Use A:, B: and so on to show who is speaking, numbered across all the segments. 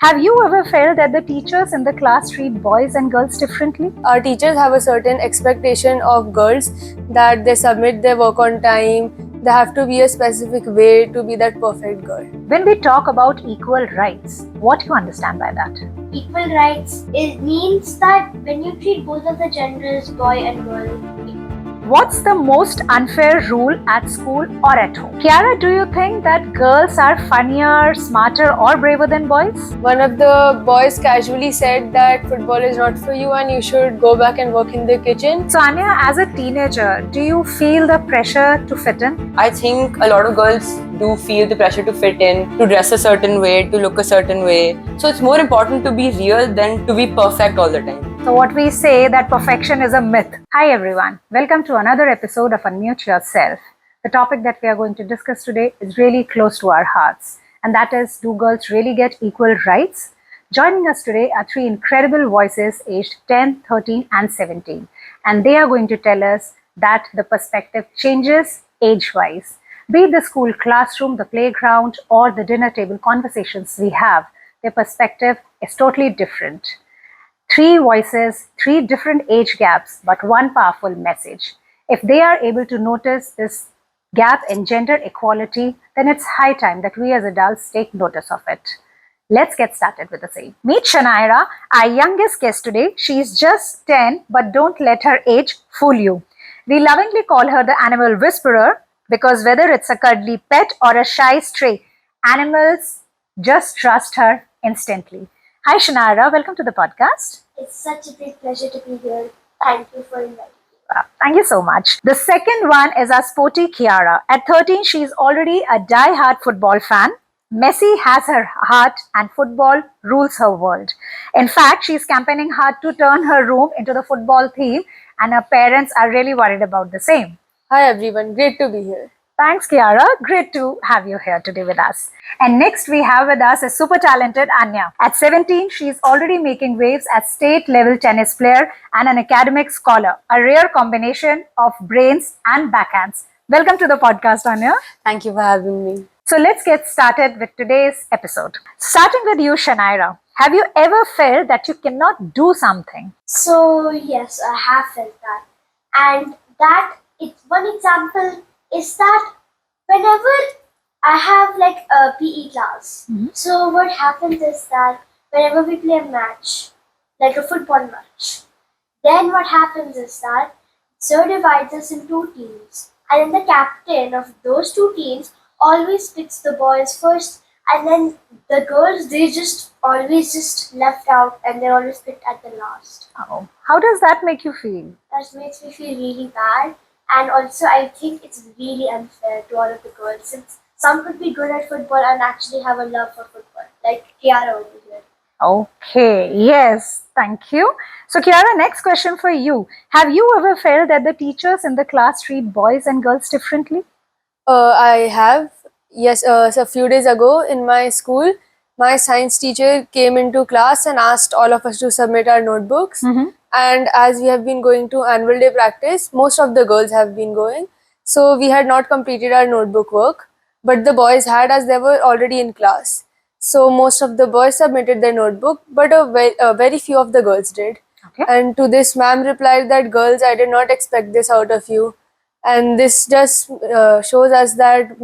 A: Have you ever felt that the teachers in the class treat boys and girls differently?
B: Our teachers have a certain expectation of girls that they submit their work on time, they have to be a specific way to be that perfect girl.
A: When we talk about equal rights, what do you understand by that?
C: Equal rights, it means that when you treat both of the genders, boy and girl,
A: What's the most unfair rule at school or at home? Kiara, do you think that girls are funnier, smarter, or braver than boys?
B: One of the boys casually said that football is not for you and you should go back and work in the kitchen.
A: So, Anya, as a teenager, do you feel the pressure to fit in?
D: I think a lot of girls do feel the pressure to fit in, to dress a certain way, to look a certain way. So it's more important to be real than to be perfect all the time.
A: So, what we say that perfection is a myth. Hi, everyone. Welcome to another episode of Unmute Yourself. The topic that we are going to discuss today is really close to our hearts, and that is, do girls really get equal rights? Joining us today are three incredible voices aged 10, 13, and 17, and they are going to tell us that the perspective changes age-wise. Be it the school classroom, the playground, or the dinner table conversations we have, their perspective is totally different. Three voices, three different age gaps, but one powerful message. If they are able to notice this gap in gender equality, then it's high time that we as adults take notice of it. Let's get started with the same. Meet Shanaira, our youngest guest today. She's just 10, but don't let her age fool you. We lovingly call her the animal whisperer because whether it's a cuddly pet or a shy stray, animals just trust her instantly. Hi, Shanaira. Welcome to the podcast.
C: it's such a big pleasure to be here. Thank you for inviting me.
A: Wow, thank you so much. The second one is our sporty Kiara. At 13, she's already a die-hard football fan. Messi has her heart and football rules her world. In fact, she's campaigning hard to turn her room into the football theme, and her parents are really worried about the same.
B: Hi everyone, great to be here.
A: Thanks, Kiara. Great to have you here today with us. And next we have with us a super talented Anya. At 17, she is already making waves as state-level tennis player and an academic scholar, a rare combination of brains and backhands. Welcome to the podcast, Anya.
B: Thank you for having me.
A: So let's get started with today's episode. Starting with you, Shanaira. Have you ever felt that you cannot do something?
C: So, yes, I have felt that. And it's one example is that whenever I have like a PE class, so what happens is that whenever we play a match, like a football match, then what happens is that sir divides us in two teams, and then the captain of those two teams always picks the boys first, and then the girls they just always just left out, and they're always picked at the last.
A: Oh, how does that make you feel?
C: That makes me feel really bad, and also I think it's really unfair to all of the girls since some could be good at football and actually have a love for football, like Kiara over here.
A: Okay, yes, thank you. So, Kiara, next question for you. Have you ever felt that the teachers in the class treat boys and girls differently?
B: I have. Yes, so a few days ago in my school, my science teacher came into class and asked all of us to submit our notebooks. And as we have been going to annual day practice, most of the girls have been going. So we had not completed our notebook work, but the boys had as they were already in class. So most of the boys submitted their notebook, but a very few of the girls did.
A: Okay.
B: And to this, ma'am replied that girls, I did not expect this out of you. And this just shows us that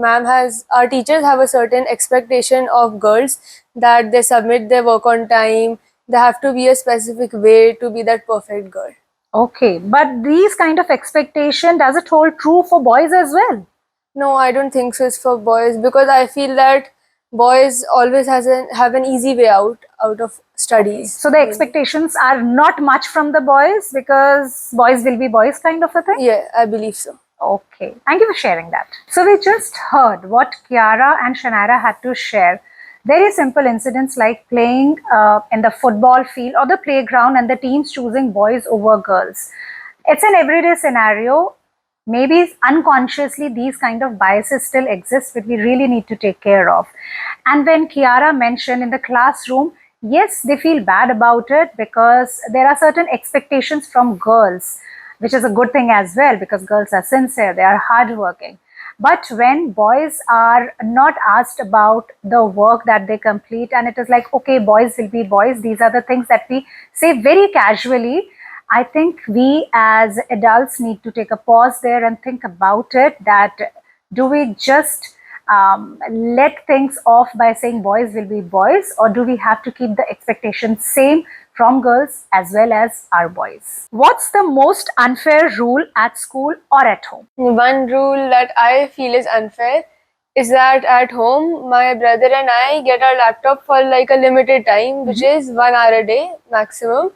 B: our teachers have a certain expectation of girls that they submit their work on time, they have to be a specific way to be that perfect girl.
A: Okay, but these kind of expectation, does it hold true for boys as well?
B: No, I don't think so it's for boys because I feel that boys always have an easy way out of studies.
A: So the expectations are not much from the boys because boys will be boys kind of a thing?
B: Yeah, I believe so.
A: Okay, thank you for sharing that. So we just heard what Kiara and Shanaira had to share. Very simple incidents like playing in the football field or the playground and the teams choosing boys over girls. It's an everyday scenario. Maybe unconsciously these kind of biases still exist, but we really need to take care of. And when Kiara mentioned in the classroom, yes, they feel bad about it because there are certain expectations from girls, which is a good thing as well because girls are sincere, they are hardworking. But when boys are not asked about the work that they complete, and it is like, okay, boys will be boys, these are the things that we say very casually, I think we as adults need to take a pause there and think about it, that do we just let things off by saying boys will be boys, or do we have to keep the expectations same from girls as well as our boys? What's the most unfair rule at school or at home?
B: One rule that I feel is unfair is that at home, my brother and I get our laptop for like a limited time, which is 1 hour a day maximum.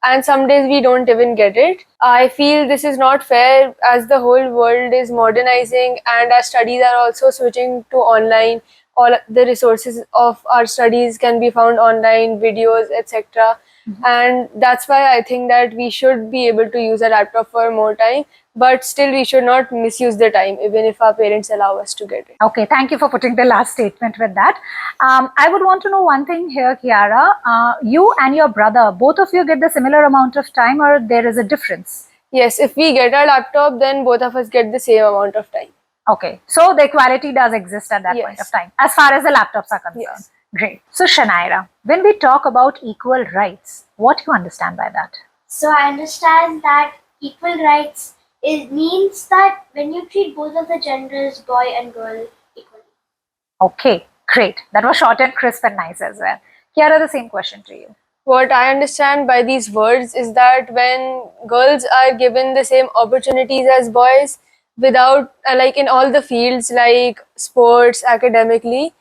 B: And some days we don't even get it. I feel this is not fair as the whole world is modernizing and our studies are also switching to online. All the resources of our studies can be found online, videos, etc. And that's why I think that we should be able to use a laptop for more time, but still we should not misuse the time even if our parents allow us to get it.
A: Okay, thank you for putting the last statement with that. I would want to know one thing here, Kiara. You and your brother, both of you get the similar amount of time, or there is a difference?
B: Yes, if we get our laptop, then both of us get the same amount of time.
A: Okay, so the equality does exist at that point of
B: Yes.
A: time, as far as the laptops are concerned.
B: Yes.
A: Great. So, Shanaira, when we talk about equal rights, what do you understand by that?
C: So I understand that equal rights means that when you treat both of the genders, boy and girl, equally.
A: Okay, great. That was short and crisp and nice as well. Kiara, the same question to you.
B: What I understand by these words is that when girls are given the same opportunities as boys, without like in all the fields like sports, academically,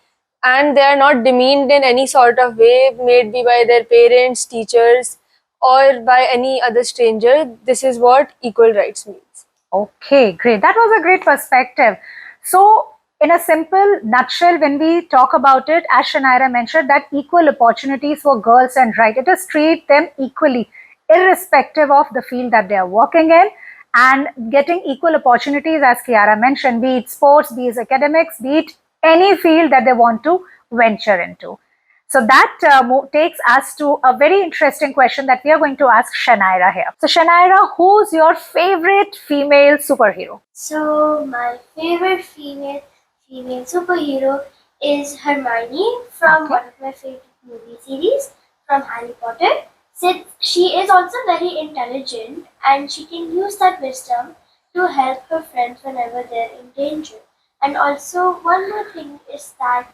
B: and they are not demeaned in any sort of way, maybe by their parents, teachers, or by any other stranger, this is what equal rights means.
A: Okay, great. That was a great perspective. So, in a simple nutshell, when we talk about it, as Shanaira mentioned, that equal opportunities for girls and right, it is treat them equally, irrespective of the field that they are working in, and getting equal opportunities, as Kiara mentioned, be it sports, be it academics, be it any field that they want to venture into. So that takes us to a very interesting question that we are going to ask Shanaira here. So Shanaira, who's your favorite female superhero?
C: So my favorite female superhero is Hermione from
A: Okay.
C: one of my favorite movie series from Harry Potter. Since she is also very intelligent and she can use that wisdom to help her friends whenever they're in danger. And also one more thing is that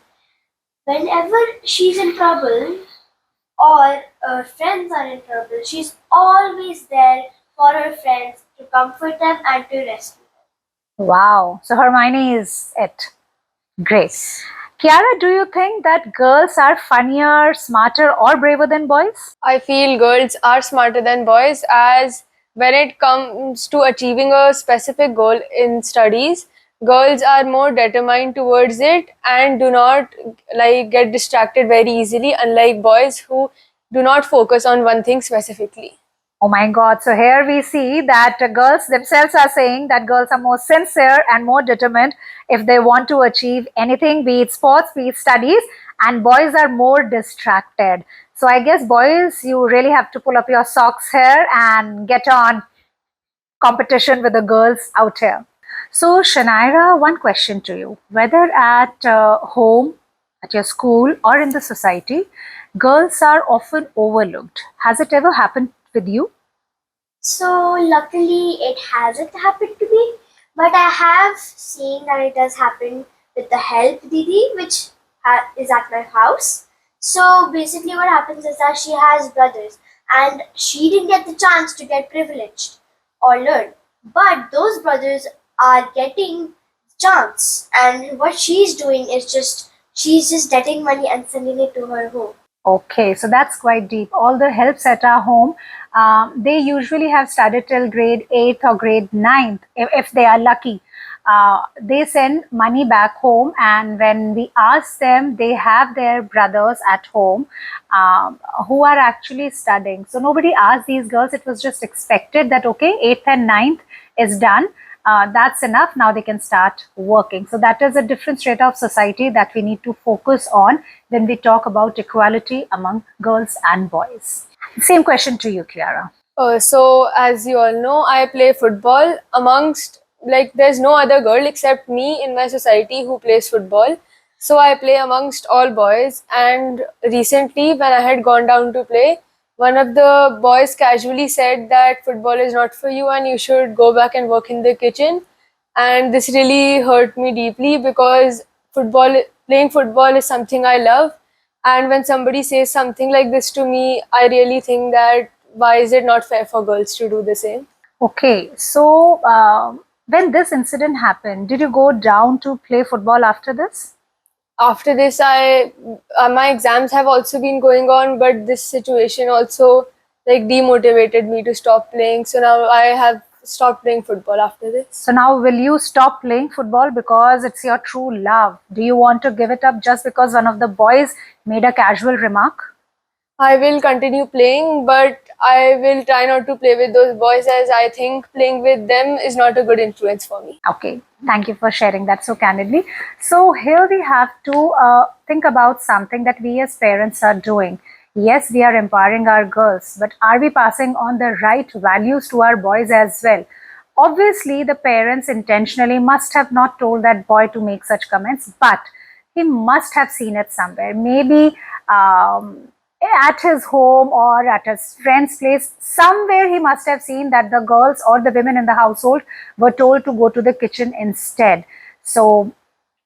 C: whenever she's in trouble or her friends are in trouble, she's always there for her friends to comfort them and to rescue them.
A: Wow. So Hermione is it. Great. Kiara, do you think that girls are funnier, smarter, or braver than boys?
B: I feel girls are smarter than boys as when it comes to achieving a specific goal in studies, girls are more determined towards it and do not like get distracted very easily, unlike boys who do not focus on one thing specifically.
A: Oh my God. So here we see that girls themselves are saying that girls are more sincere and more determined if they want to achieve anything, be it sports, be it studies, and boys are more distracted. So I guess boys, you really have to pull up your socks here and get on competition with the girls out here. So Shanaira, one question to you. Whether at home, at your school, or in the society, girls are often overlooked. Has it ever happened with you?
C: So luckily it hasn't happened to me, but I have seen that it does happen with the help Didi, which is at my house. So basically what happens is that she has brothers and she didn't get the chance to get privileged or learn. But those brothers are getting chance, and what she's doing is she's just getting money and sending it to her home.
A: Okay, so that's quite deep. All the helps at our home, they usually have studied till grade 8th or grade 9th, if they are lucky. They send money back home, and when we ask them, they have their brothers at home who are actually studying. So nobody asked these girls. It was just expected that, okay, 8th and 9th is done. That's enough. Now they can start working. So that is a different strata of society that we need to focus on when we talk about equality among girls and boys. Same question to you, Kiara.
B: So as you all know, I play football amongst like there's no other girl except me in my society who plays football. So I play amongst all boys. And recently, when I had gone down to play, one of the boys casually said that football is not for you and you should go back and work in the kitchen. And this really hurt me deeply because playing football is something I love. And when somebody says something like this to me, I really think that why is it not fair for girls to do the same?
A: Okay, so when this incident happened, did you go down to play football after this?
B: After this, my exams have also been going on, but this situation also like demotivated me to stop playing. So now I have stopped playing football after this.
A: So now will you stop playing football because it's your true love? Do you want to give it up just because one of the boys made a casual remark?
B: I will continue playing, but I will try not to play with those boys as I think playing with them is not a good influence for me.
A: Okay, thank you for sharing that so candidly. So here we have to think about something that we as parents are doing. Yes, we are empowering our girls, but are we passing on the right values to our boys as well? Obviously, the parents intentionally must have not told that boy to make such comments, but he must have seen it somewhere. Maybe at his home or at his friend's place, somewhere he must have seen that the girls or the women in the household were told to go to the kitchen instead. So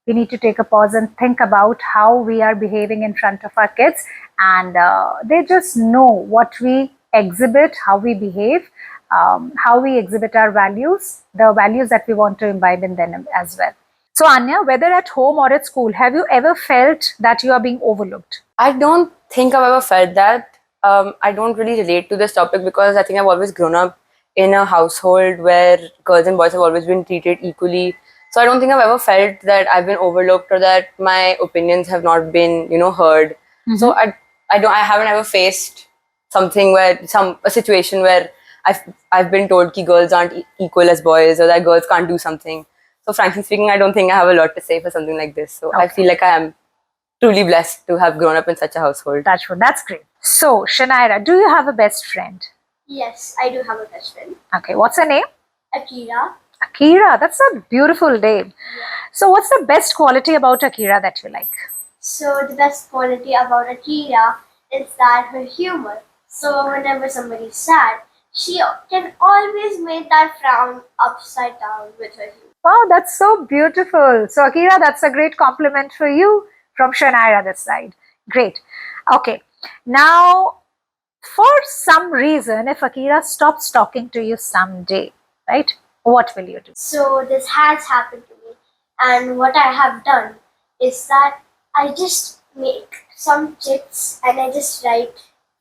A: we need to take a pause and think about how we are behaving in front of our kids, and they just know what we exhibit, how we behave, how we exhibit our values, the values that we want to imbibe in them as well. So Anya, whether at home or at school, have you ever felt that you are being overlooked?
D: I don't think I've ever felt that. I don't really relate to this topic because I think I've always grown up in a household where girls and boys have always been treated equally. So I don't think I've ever felt that I've been overlooked or that my opinions have not been, heard. So I haven't ever faced something where a situation where I've been told that girls aren't equal as boys or that girls can't do something. So frankly speaking, I don't think I have a lot to say for something like this. So I feel like I am truly blessed to have grown up in such a household.
A: That's great. So Shanaira, do you have a best friend?
C: Yes, I do have a best friend,
A: Okay, what's her name?
C: Akira.
A: Akira, that's a beautiful name. So what's the best quality about Akira that you like?
C: So the best quality about Akira is that her humor. So whenever somebody's sad, she can always make that frown upside down with her humor.
A: Wow, that's so beautiful. So Akira, that's a great compliment for you from Shanaira this side. Great. Okay. Now, for some reason, if Akira stops talking to you someday, right, what will you do?
C: So this has happened to me, and what I have done is that I just make some chits and I just write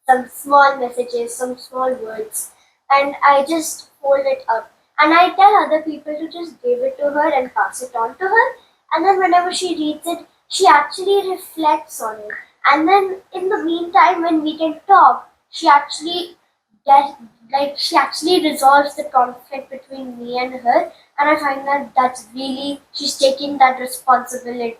C: some small messages, some small words, and I just fold it up. And I tell other people to just give it to her and pass it on to her. And then whenever she reads it, she actually reflects on it. And then in the meantime, when we can talk, she actually resolves the conflict between me and her. And I find that that's really, she's taking that responsibility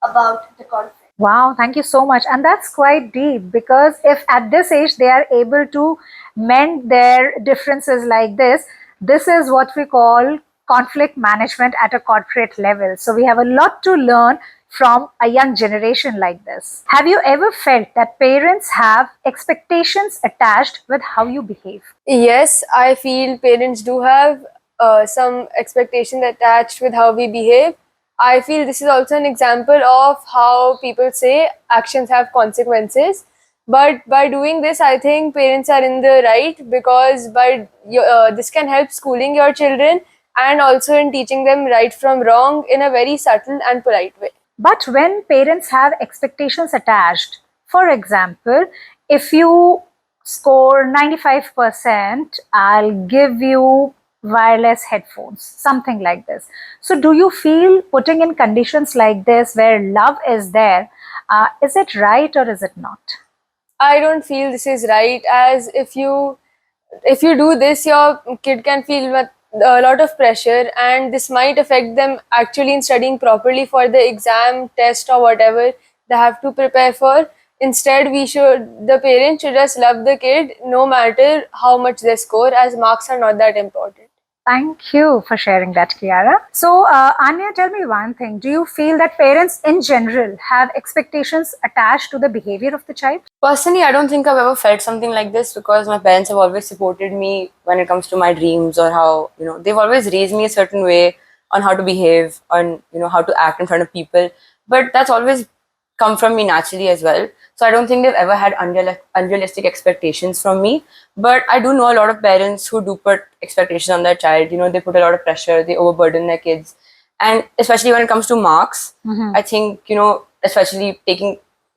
C: about the conflict.
A: Wow, thank you so much. And that's quite deep, because if at this age they are able to mend their differences like this is what we call conflict management at a corporate level. So we have a lot to learn from a young generation like this. Have you ever felt that parents have expectations attached with how you behave?
B: Yes, I feel parents do have some expectation attached with how we behave. I feel this is also an example of how people say actions have consequences. But by doing this, I think parents are in the right, because this can help schooling your children and also in teaching them right from wrong in a very subtle and polite way.
A: But when parents have expectations attached, for example, if you score 95%, I'll give you wireless headphones, something like this. So do you feel putting in conditions like this where love is there, is it right or is it not?
B: I don't feel this is right, as if you do this, your kid can feel a lot of pressure, and this might affect them actually in studying properly for the exam, test, or whatever they have to prepare for. Instead, the parent should just love the kid no matter how much they score, as marks are not that important.
A: Thank you for sharing that, Kiara. So, Anya, tell me one thing. Do you feel that parents in general have expectations attached to the behavior of the child?
D: Personally, I don't think I've ever felt something like this because my parents have always supported me when it comes to my dreams or how, they've always raised me a certain way on how to behave, on, how to act in front of people. But that's always come from me naturally as well. So I don't think they've ever had unrealistic expectations from me. But I do know a lot of parents who do put expectations on their child. They put a lot of pressure, they overburden their kids. And especially when it comes to marks, I think, especially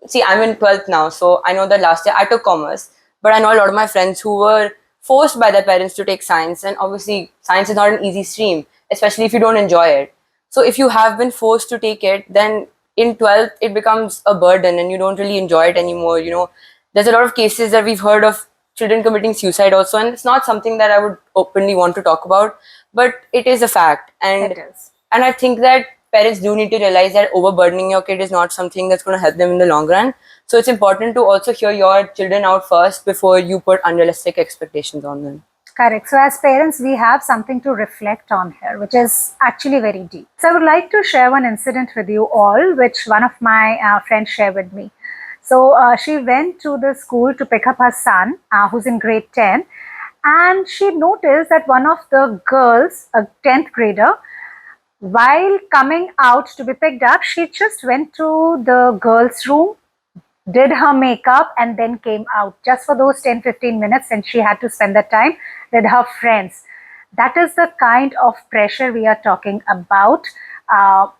D: see, I'm in 12th now, so I know that last year I took commerce, but I know a lot of my friends who were forced by their parents to take science, and obviously, science is not an easy stream, especially if you don't enjoy it. So, if you have been forced to take it, then in 12th, it becomes a burden and you don't really enjoy it anymore. There's a lot of cases that we've heard of children committing suicide also, and it's not something that I would openly want to talk about, but it is a fact.
A: It is.
D: And I think that parents do need to realize that overburdening your kid is not something that's going to help them in the long run. So it's important to also hear your children out first before you put unrealistic expectations on them.
A: Correct. So, as parents, we have something to reflect on here, which is actually very deep. So, I would like to share one incident with you all, which one of my friends shared with me. So, she went to the school to pick up her son, who's in grade 10, and she noticed that one of the girls, a 10th grader, while coming out to be picked up, she just went to the girls' room, did her makeup, and then came out just for those 10-15 minutes, and she had to spend that time with her friends. That is the kind of pressure we are talking about,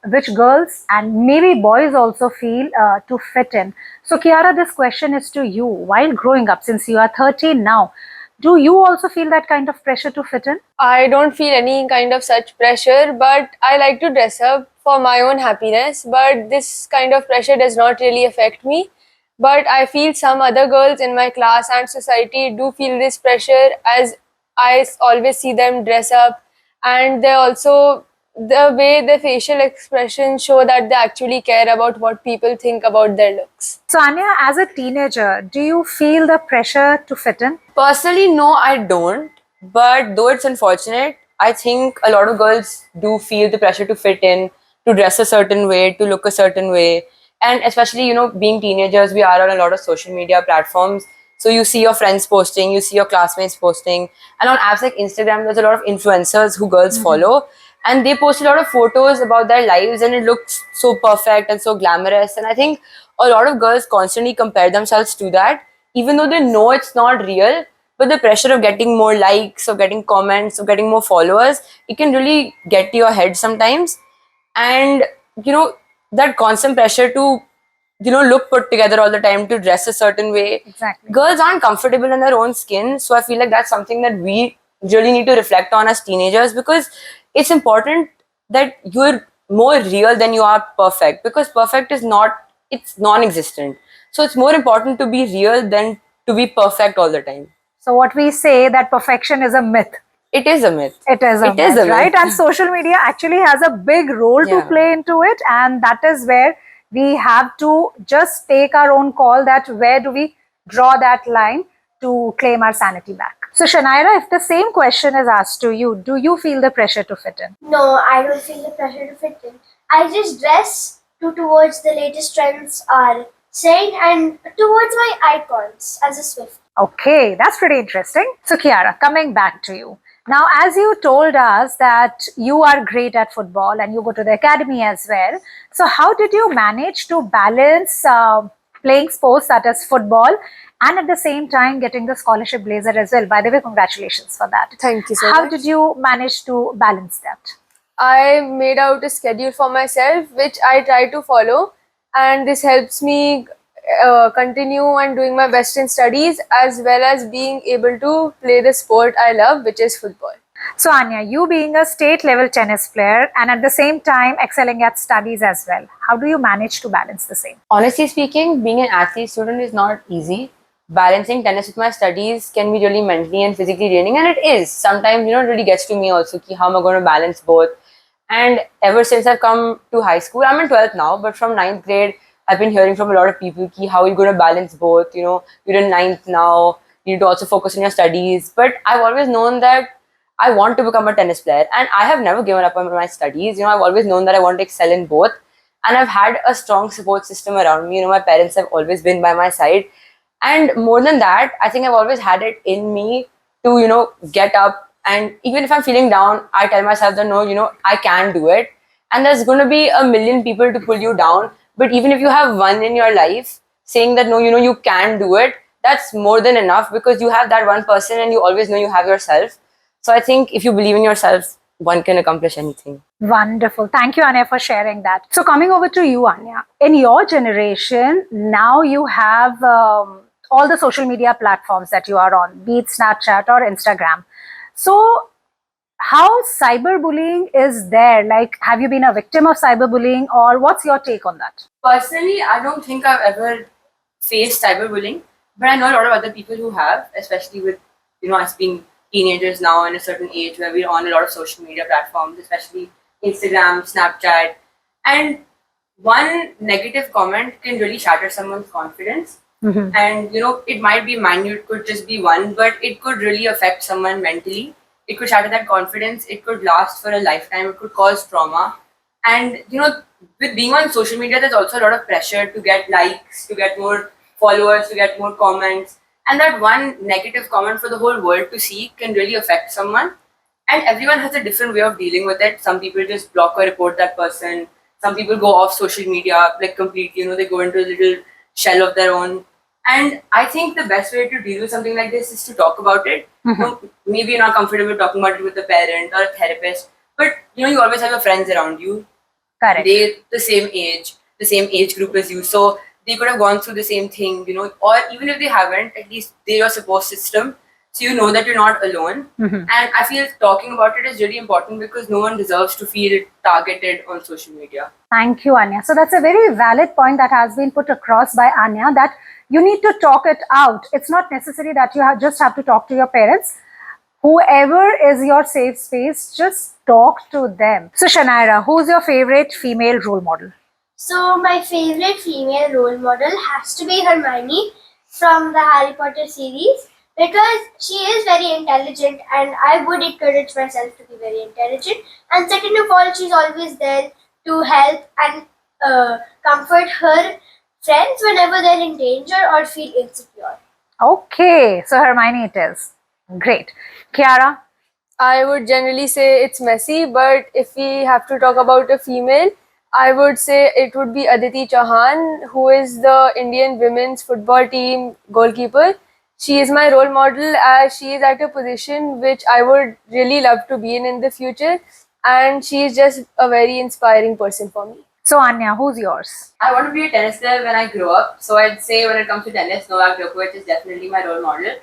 A: which girls and maybe boys also feel to fit in. So, Kiara, this question is to you. While growing up, since you are 13 now, do you also feel that kind of pressure to fit in?
B: I don't feel any kind of such pressure, but I like to dress up for my own happiness. But this kind of pressure does not really affect me. But I feel some other girls in my class and society do feel this pressure, as I always see them dress up, and they also, the way their facial expressions show that they actually care about what people think about their looks.
A: So, Anya, as a teenager, do you feel the pressure to fit in?
D: Personally, no, I don't. But though it's unfortunate, I think a lot of girls do feel the pressure to fit in, to dress a certain way, to look a certain way. And especially, being teenagers, we are on a lot of social media platforms. So you see your friends posting, you see your classmates posting. And on apps like Instagram, there's a lot of influencers who girls follow. And they post a lot of photos about their lives, and it looks so perfect and so glamorous. And I think a lot of girls constantly compare themselves to that, even though they know it's not real. But the pressure of getting more likes, of getting comments, of getting more followers, it can really get to your head sometimes. And that constant pressure to look put together all the time, to dress a certain way.
A: Exactly.
D: Girls aren't comfortable in their own skin, so I feel like that's something that we really need to reflect on as teenagers, because it's important that you're more real than you are perfect, because perfect is not, it's non-existent. So it's more important to be real than to be perfect all the time.
A: So, what we say that perfection is a myth.
D: It is a myth.
A: It is a myth, right? And social media actually has a big role to play into it, and that is where we have to just take our own call, that where do we draw that line to claim our sanity back. So, Shanaira, if the same question is asked to you, do you feel the pressure to fit in?
C: No, I don't feel the pressure to fit in. I just dress towards the latest trends are saying and towards my icons as a Swift.
A: Okay, that's pretty interesting. So, Kiara, coming back to you. Now, as you told us that you are great at football and you go to the academy as well, so how did you manage to balance playing sports such as football and at the same time getting the scholarship blazer as well? By the way, congratulations for that.
B: Thank you so
A: How
B: much.
A: did you manage to balance that?
B: I made out a schedule for myself, which I try to follow, and this helps me continue and doing my best in studies, as well as being able to play the sport I love, which is football.
A: So, Anya, you being a state level tennis player and at the same time excelling at studies as well, how do you manage to balance the same?
D: Honestly speaking, being an athlete student is not easy. Balancing tennis with my studies can be really mentally and physically draining, and it is. Sometimes, it really gets to me also, how am I going to balance both? And ever since I've come to high school, I'm in 12th now, but from 9th grade, I've been hearing from a lot of people, how are you going to balance both? You're in 9th now, you need to also focus on your studies. But I've always known that I want to become a tennis player, and I have never given up on my studies. I've always known that I want to excel in both, and I've had a strong support system around me. My parents have always been by my side, and more than that, I think I've always had it in me to get up, and even if I'm feeling down, I tell myself that no, I can do it. And there's going to be a million people to pull you down, but even if you have one in your life saying that no, you can do it, that's more than enough, because you have that one person and you always know you have yourself. So I think if you believe in yourself, one can accomplish anything.
A: Wonderful. Thank you, Anya, for sharing that. So coming over to you, Anya, in your generation, now you have all the social media platforms that you are on, be it Snapchat or Instagram. So how cyberbullying is there? Like, have you been a victim of cyberbullying, or what's your take on that?
D: Personally, I don't think I've ever faced cyberbullying, but I know a lot of other people who have, especially with, us being teenagers now in a certain age where we're on a lot of social media platforms, especially Instagram, Snapchat. And one negative comment can really shatter someone's confidence.
A: Mm-hmm.
D: And, it might be minute, could just be one, but it could really affect someone mentally. It could shatter that confidence. It could last for a lifetime. It could cause trauma. And, with being on social media, there's also a lot of pressure to get likes, to get more followers, to get more comments. And that one negative comment for the whole world to see can really affect someone. And everyone has a different way of dealing with it. Some people just block or report that person. Some people go off social media like completely, they go into a little shell of their own. And I think the best way to deal with something like this is to talk about it.
A: Mm-hmm.
D: Maybe you're not comfortable talking about it with a parent or a therapist, but you always have your friends around you.
A: Correct.
D: They're the same age group as you. So they could have gone through the same thing, or even if they haven't, at least they're your support system. So you know that you're not alone.
A: Mm-hmm.
D: And I feel talking about it is really important, because no one deserves to feel targeted on social media.
A: Thank you, Anya. So that's a very valid point that has been put across by Anya, that you need to talk it out. It's not necessary that you just have to talk to your parents. Whoever is your safe space, just talk to them. So Shanaira, who's your favorite female role model?
C: So my favorite female role model has to be Hermione from the Harry Potter series, because she is very intelligent and I would encourage myself to be very intelligent. And second of all, she's always there to help and comfort her friends whenever they're in danger or feel insecure.
A: Okay, so Hermione it is. Great. Kiara?
B: I would generally say it's Messi, but if we have to talk about a female, I would say it would be Aditi Chauhan, who is the Indian women's football team goalkeeper. She is my role model, as she is at a position which I would really love to be in the future, and she is just a very inspiring person for me.
A: So Anya, who's yours?
D: I want to be a tennis player when I grow up. So I'd say when it comes to tennis, Novak Djokovic is definitely my role model.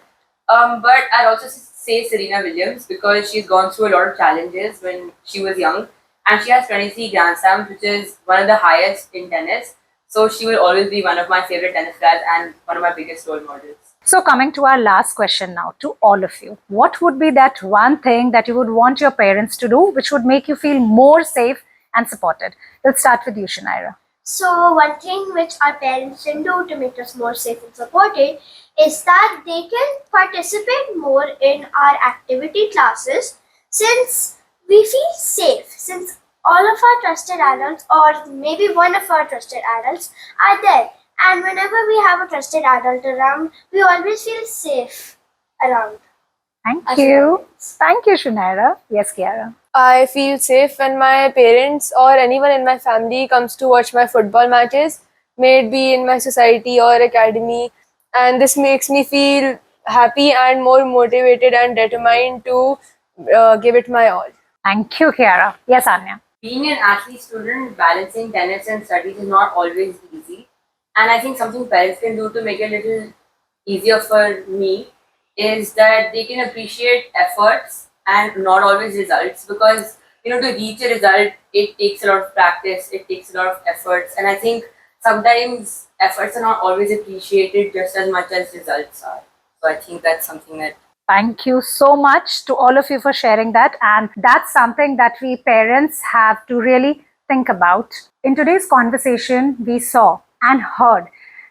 D: But I'd also say Serena Williams, because she's gone through a lot of challenges when she was young. And she has 23 Grand Slams, which is one of the highest in tennis. So she will always be one of my favorite tennis players and one of my biggest role models.
A: So coming to our last question now to all of you. What would be that one thing that you would want your parents to do which would make you feel more safe and supported? Let's start with you, Shanaira.
C: So one thing which our parents can do to make us more safe and supported is that they can participate more in our activity classes, since we feel safe, since all of our trusted adults or maybe one of our trusted adults are there. And whenever we have a trusted adult around, we always feel safe around.
A: Thank
C: us
A: you.
C: parents.
A: Thank you, Shanaira. Yes, Kiara.
B: I feel safe when my parents or anyone in my family comes to watch my football matches, may it be in my society or academy, and this makes me feel happy and more motivated and determined to give it my all.
A: Thank you, Kiara. Yes, Anya.
D: Being an athlete student, balancing tennis and studies is not always easy. And I think something parents can do to make it a little easier for me is that they can appreciate efforts and not always results, because to reach a result, it takes a lot of practice, it takes a lot of efforts, and I think sometimes efforts are not always appreciated just as much as results are. So I think that's something that.
A: Thank you so much to all of you for sharing that. And that's something that we parents have to really think about. In today's conversation, we saw and heard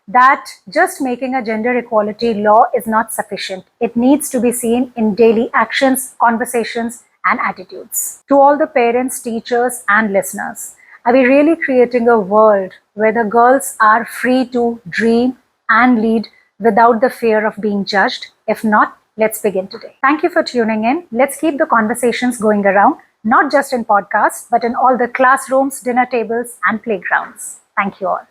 A: that just making a gender equality law is not sufficient. It needs to be seen in daily actions, conversations, and attitudes. To all the parents, teachers, and listeners, are we really creating a world where the girls are free to dream and lead without the fear of being judged? If not, let's begin today. Thank you for tuning in. Let's keep the conversations going around, not just in podcasts, but in all the classrooms, dinner tables, and playgrounds. Thank you all.